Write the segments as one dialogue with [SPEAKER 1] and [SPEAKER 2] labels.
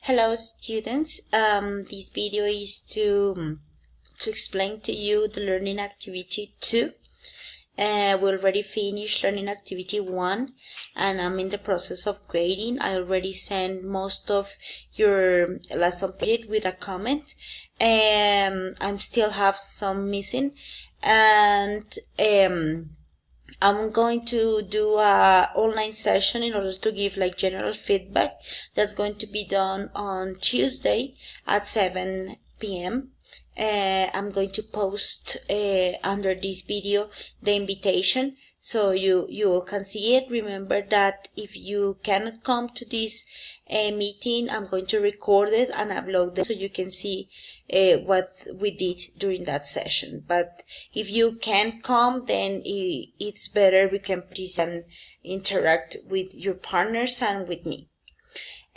[SPEAKER 1] Hello students, this video is to explain to you the learning activity 2. We already finished learning activity 1 and I'm in the process of grading. I already sent most of your lesson period with a comment. I still have some missing, and I'm going to do a online session in order to give like general feedback. That's going to be done on Tuesday at 7 p.m. I'm going to post under this video the invitation so you can see it. Remember that if you cannot come to this meeting, I'm going to record it and upload it so you can see what we did during that session. But if you can't come, then it's better we can please interact with your partners and with me.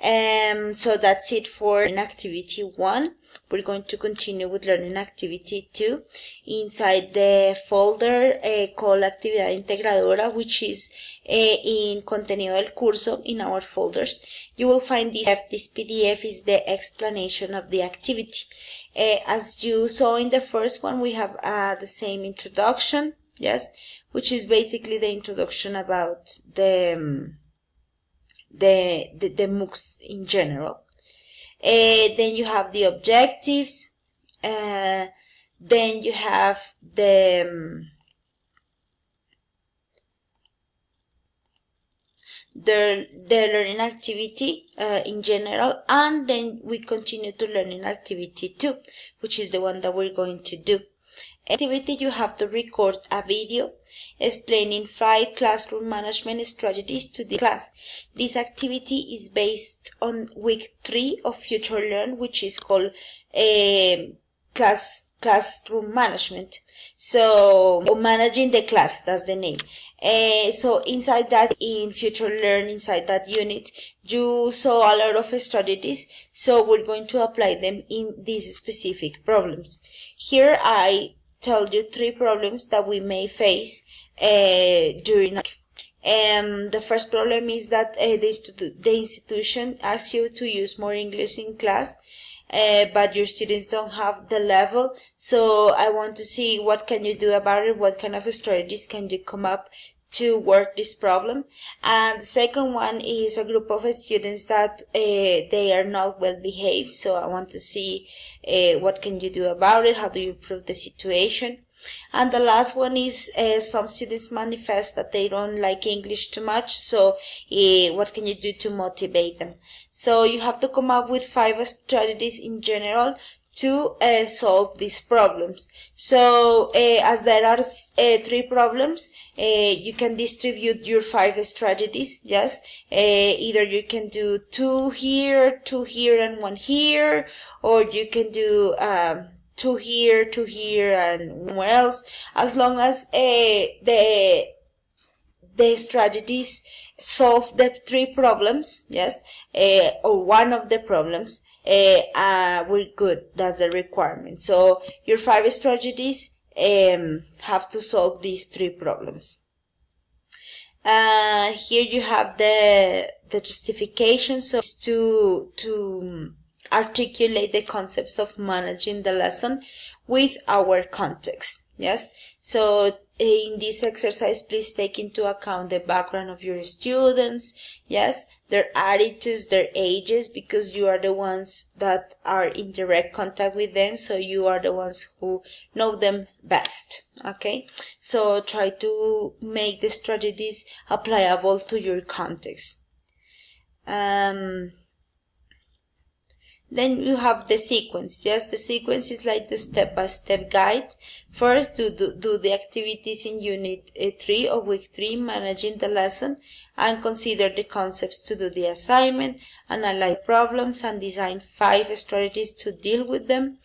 [SPEAKER 1] So that's it for activity 1. We're going to continue with learning activity 2 inside the folder called Actividad Integradora, which is in Contenido del Curso in our folders. You will find this PDF is the explanation of the activity. As you saw in the first one, we have the same introduction, yes, which is basically the introduction about the MOOCs in general. Then you have the objectives, then you have the learning activity in general, and then we continue to learning activity 2, which is the one that we're going to do. Activity, you have to record a video explaining 5 classroom management strategies to the class. This activity is based on week 3 of Future Learn, which is called classroom management. So managing the class, that's the name. So inside that, in Future Learn, inside that unit, you saw a lot of strategies. So we're going to apply them in these specific problems. Here I tell you 3 problems that we may face during. The first problem is that the institution asks you to use more English in class, but your students don't have the level. So I want to see what can you do about it, what kind of strategies can you come up to work this problem. And the second one is a group of students that they are not well behaved, so I want to see what can you do about it, how do you improve the situation. And the last one is some students manifest that they don't like English too much, so what can you do to motivate them? So you have to come up with 5 strategies in general to solve these problems. So as there are 3 problems, you can distribute your 5 strategies, yes. Either you can do 2 here, 2 here, and 1 here, or you can do 2 here, and somewhere else, as long as the strategies solve the 3 problems, yes, or one of the problems, we're good. That's the requirement. So your 5 strategies have to solve these 3 problems. Here you have the justification. So it's to articulate the concepts of managing the lesson with our context. Yes. So in this exercise, please take into account the background of your students. Yes. Their attitudes, their ages, because you are the ones that are in direct contact with them. So you are the ones who know them best. Okay. So try to make the strategies applicable to your context. Then you have the sequence. Yes, the sequence is like the step-by-step guide. First, do the activities in Unit 3 of Week 3, managing the lesson, and consider the concepts to do the assignment, analyze problems, and design 5 strategies to deal with them.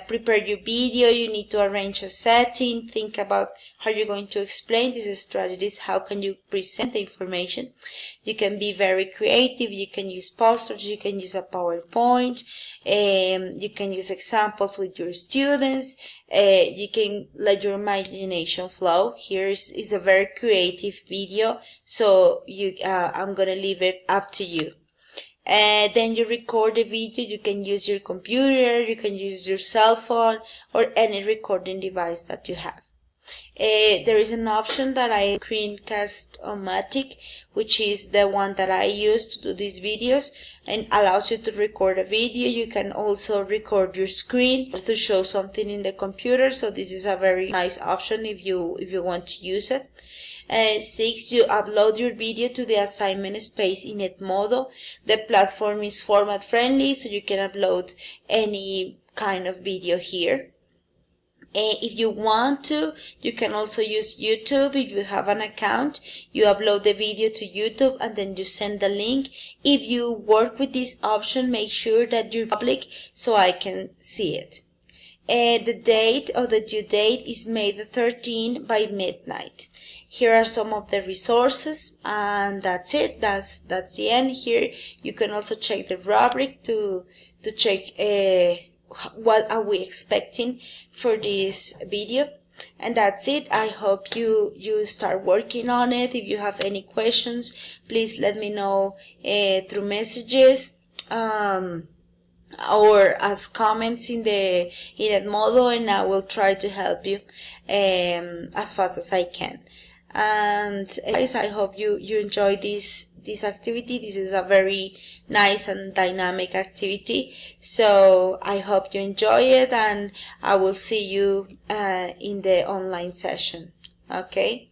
[SPEAKER 1] Prepare your video. You need to arrange a setting. Think about how you're going to explain these strategies. How can you present the information? You can be very creative. You can use posters. You can use a PowerPoint. You can use examples with your students. You can let your imagination flow. Here is a very creative video, so I'm gonna leave it up to you. Then you record the video. You can use your computer, you can use your cell phone, or any recording device that you have. There is an option that I Screencast-O-Matic, which is the one that I use to do these videos, and allows you to record a video. You can also record your screen to show something in the computer, so this is a very nice option if you want to use it. 6, you upload your video to the assignment space in Edmodo. The platform is format friendly, so you can upload any kind of video here. If you want to, you can also use YouTube. If you have an account, you upload the video to YouTube and then you send the link. If you work with this option, make sure that you're public so I can see it. The date or the due date is May the 13th by midnight. Here are some of the resources, and that's it. That's the end. Here you can also check the rubric to check what are we expecting for this video. And that's it. I hope you start working on it. If you have any questions, please let me know through messages or as comments in Edmodo, and I will try to help you as fast as I can. And guys, I hope you enjoy this activity. This is a very nice and dynamic activity, so I hope you enjoy it, and I will see you in the online session. Okay.